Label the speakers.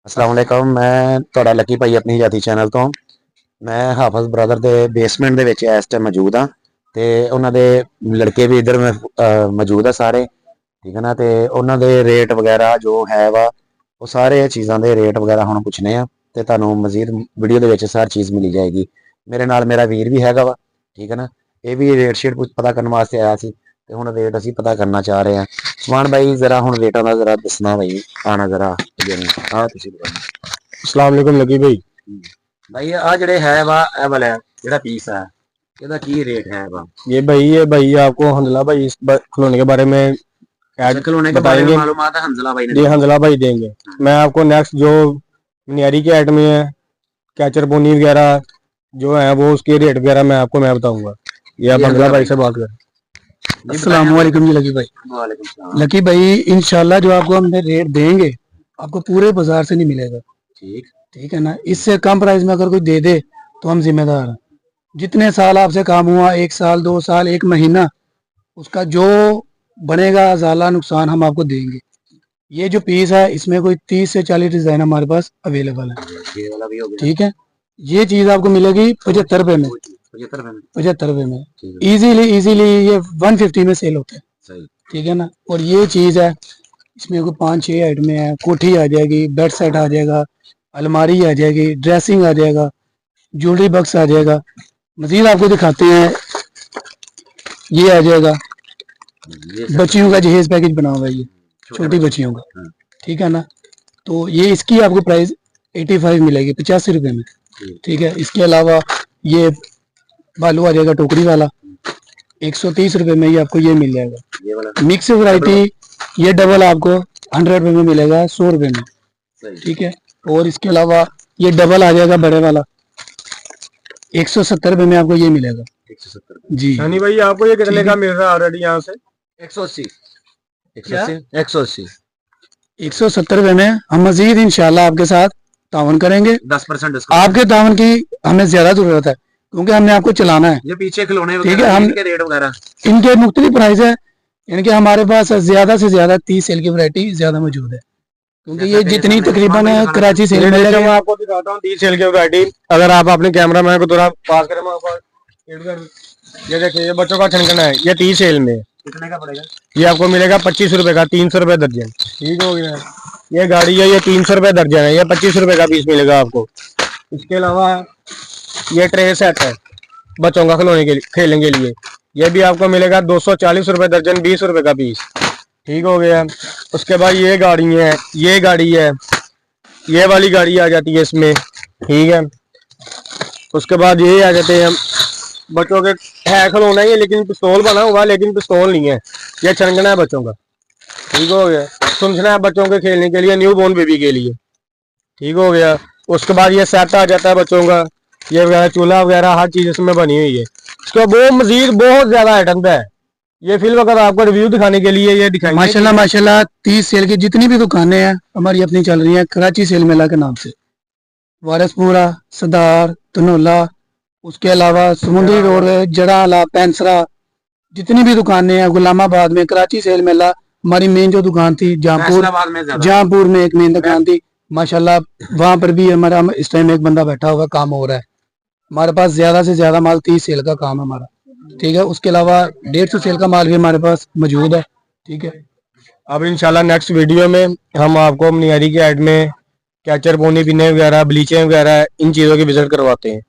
Speaker 1: अस्सलाम वालेकुम। मैं ਤੁਹਾਡਾ ਲੱਕੀ ਭਾਈ ਆਪਣੀ ਜਾਤੀ ਚੈਨਲ ਤੋਂ। ਮੈਂ ਹਾਫਿਜ਼ ਬ੍ਰਦਰ ਦੇ ਬੇਸਮੈਂਟ ਦੇ ਵਿੱਚ ਇਸ ਟਾਈਮ ਮੌਜੂਦ ਹਾਂ ਤੇ ਉਹਨਾਂ ਦੇ ਲੜਕੇ ਵੀ ਇੱਧਰ ਮੌਜੂਦ ਆ ਸਾਰੇ, ਠੀਕ ਹੈ ਨਾ। ਤੇ ਉਹਨਾਂ ਦੇ ਰੇਟ ਵਗੈਰਾ ਜੋ ਹੈ ਵਾ ਉਹ ਸਾਰੇ ਚੀਜ਼ਾਂ ਦੇ ਰੇਟ ਵਗੈਰਾ ਹੁਣ ਪੁੱਛਣੇ ਆ ਤੇ ਤੁਹਾਨੂੰ ਮਜ਼ੀਦ ਵੀਡੀਓ ਦੇ ਵਿੱਚ ਸਾਰੀ ਚੀਜ਼ ਮਿਲ ਜਾਏਗੀ। ਮੇਰੇ ਨਾਲ ਮੇਰਾ ਵੀਰ ਵੀ ਹੈਗਾ ਵਾ, ਠੀਕ ਹੈ ਨਾ। ਇਹ ਵੀ ਰੇਟ ਸ਼ੀਟ ਪਤਾ ਕਰਨ ਵਾਸਤੇ ਆਇਆ ਸੀ ਤੇ ਹੁਣ ਰੇਟ ਅਸੀਂ ਪਤਾ ਕਰਨਾ ਚਾਹ ਰਹੇ ਹਾਂ। ਸਮਾਨ भाई जरा ਹੁਣ ਰੇਟਾਂ ਦਾ जरा ਦੱਸਣਾ भाई, ਆਣਾ जरा ਆ ਤੁਸੀਂ ਬਤਾਓ।
Speaker 2: अस्सलाम वालेकुम लकी भाई।
Speaker 1: भाई आ ਜਿਹੜੇ ਹੈ ਵਾ ਇਹ ਵਾਲਾ ਜਿਹੜਾ पीस है ਇਹਦਾ ਕੀ रेट है वा?
Speaker 2: ये भाई आपको हंजला भाई इस खिलौने के बारे में
Speaker 1: खिलौने के बारे में मालूमात है हंजला भाई ने
Speaker 2: जी हंजला भाई देंगे। मैं आपको नेक्स्ट जो मनियारी के आइटम है कैचर पोनी वगैरह जो है वो उसके रेट वगैरह मैं बताऊंगा। ये आप हंजला भाई से बात करें।
Speaker 3: अस्सलाम वालेकुम जी लकी भाई। लकी भाई इंशाल्लाह जो आपको हम रेट देंगे आपको पूरे बाजार से नहीं मिलेगा। ठीक है ना। इससे कम प्राइस में अगर कोई दे दे तो हम जिम्मेदार हैं। जितने साल आपसे काम हुआ, 1 साल 2 साल 1 महीना, उसका जो बनेगा ज़ाला नुकसान हम आपको देंगे। ये जो पीस है इसमें कोई 30 से 40 डिजाइन हमारे पास अवेलेबल है। ठीक है। ये चीज आपको मिलेगी 75 रुपए में। 75 रुपए में इजीली ये 150 में सेल होता है। ठीक है ना। और ये चीज है इसमें कोई 5-6 आइटमें हैं। कोठी आ जाएगी, बेड सेट आ जाएगा, अलमारी आ जाएगी, ड्रेसिंग आ जाएगा, ज्वेलरी बॉक्स आ जाएगा। मजीद आपको दिखाते हैं, ये आ जाएगा बच्चियों का जहेज पैकेज बना हुआ है, ये छोटी बच्चियों का। ठीक है ना। तो ये इसकी आपको प्राइस 85 मिलेगी, 85 रुपए में। ठीक है। इसके अलावा ये बालू आ जाएगा टोकरी वाला, 130 रुपए में ये आपको ये मिल जाएगा। मिक्स वैरायटी ये डबल आपको 100 रुपए में मिलेगा, 100 रुपए में। ठीक है। और इसके अलावा ये डबल आ जाएगा बड़े वाला, 170 रुपए में आपको ये मिलेगा।
Speaker 1: 170
Speaker 3: जी
Speaker 2: यानी भाई आपको ये कितने का मिल रहा है ऑलरेडी यहाँ से?
Speaker 1: 180
Speaker 3: 170 रुपए में हम मजीद इंशाल्लाह आपके साथ तावन करेंगे।
Speaker 1: 10%
Speaker 3: आपके तावन की हमें ज्यादा जरूरत है क्योंकि हमने आपको चलाना है।
Speaker 1: ये पीछे खिलौने
Speaker 3: ठीक है। हम
Speaker 1: इनके रेट वगैरह
Speaker 3: इनके मुख्तलिफ प्राइस है। इनके हमारे पास ज्यादा से ज्यादा 30 सेल की वैरायटी ज्यादा मौजूद है क्योंकि ये जितनी तकरीबन है कराची सेल में
Speaker 2: मैं आपको दिखाता हूँ 30 सेल की वैरायटी। अगर आप अपने कैमरा मैन को थोड़ा पास करें, मैं आपको ये देखिए ये बच्चों का छनकना है, ये 30 सेल में।
Speaker 1: कितने का पड़ेगा?
Speaker 2: ये आपको मिलेगा 25 रुपए का, 300 रुपए दर्जन। ठीक हो गया। ये गाड़ी है, ये 300 रुपए दर्जन है, ये 25 रुपए का पीस मिलेगा आपको। इसके अलावा ये ट्रे सेट है बच्चों का खिलौने के लिए, खेलने के लिए। ये भी आपको मिलेगा 240 रुपए दर्जन, 20 रुपए का पीस। ठीक हो गया। उसके बाद ये गाड़ी है, ये वाली गाड़ी आ जाती है इसमें। ठीक है। उसके बाद ये आ जाते हैं बच्चों के, है खिलौना ये लेकिन पिस्तौल बना हुआ, लेकिन पिस्तौल नहीं है, ये छनकना है बच्चों का। ठीक हो गया। सुनछना है बच्चों के खेलने के लिए, न्यू बोर्न बेबी के लिए। ठीक हो गया। उसके बाद ये सेट आ जाता है बच्चों का, ये वगैरह चूल्हा वगैरह हर चीज इसमें बनी हुई है। उसके वो मजीद बहुत ज्यादा आइटम है। ये फिल्म अगर आपको रिव्यू दिखाने के लिए ये दिखाएंगे।
Speaker 3: माशाल्लाह 30 सेल की जितनी भी दुकानें हैं हमारी अपनी चल रही हैं कराची सेल मेला के नाम से। वारसपुरा, सदार, तनोला, उसके अलावा समुद्री रोड, जड़ाला, पेंसरा, जितनी भी दुकानें हैं, गुलामाबाद में कराची सेल मेला हमारी मेन जो दुकान थी, जहांपुर में एक मेन दुकान थी माशाल्लाह, वहां पर भी हमारा इस टाइम एक बंदा बैठा हुआ काम हो रहा है। हमारे पास ज्यादा से ज्यादा माल 30 सेल का काम है हमारा। ठीक है। उसके अलावा 150 सेल का माल भी हमारे पास मौजूद है। ठीक है।
Speaker 2: अब इंशाल्लाह नेक्स्ट वीडियो में हम आपको मनियारी के ऐड में कैचर पोनी पिने वगैरह, ब्लीचें वगैरह इन चीज़ों की विजिट करवाते हैं।